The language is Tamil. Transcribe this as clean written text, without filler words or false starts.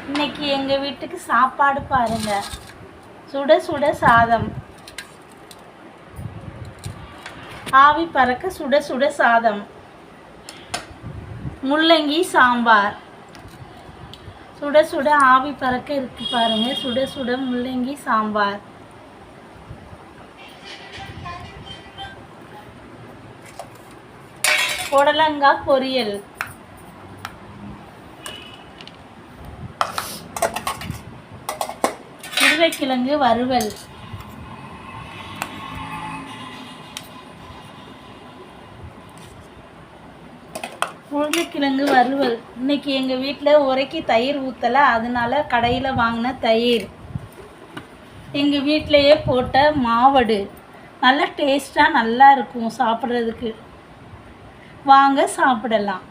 இன்னைக்கு எங்கள் வீட்டுக்கு சாப்பாடு பாருங்க, சுட சுட சாதம், ஆவி பறக்க சுட சுட சாதம், முள்ளங்கி சாம்பார், சுட சுட ஆவி பறக்க இருக்கு பாருங்க, சுட சுட முள்ளங்கி சாம்பார், புடலங்காய் பொரியல், உருளைக்கிழங்கு வறுவல், உருளைக்கிழங்கு வறுவல். இன்னைக்கு எங்கள் வீட்டில் உரைக்கி தயிர் ஊற்றலை, அதனால கடையில் வாங்கின தயிர், எங்கள் வீட்டிலையே போட்ட மாவடு, நல்லா டேஸ்ட்டாக நல்லா இருக்கும் சாப்பிட்றதுக்கு. வாங்க சாப்பிடலாம்.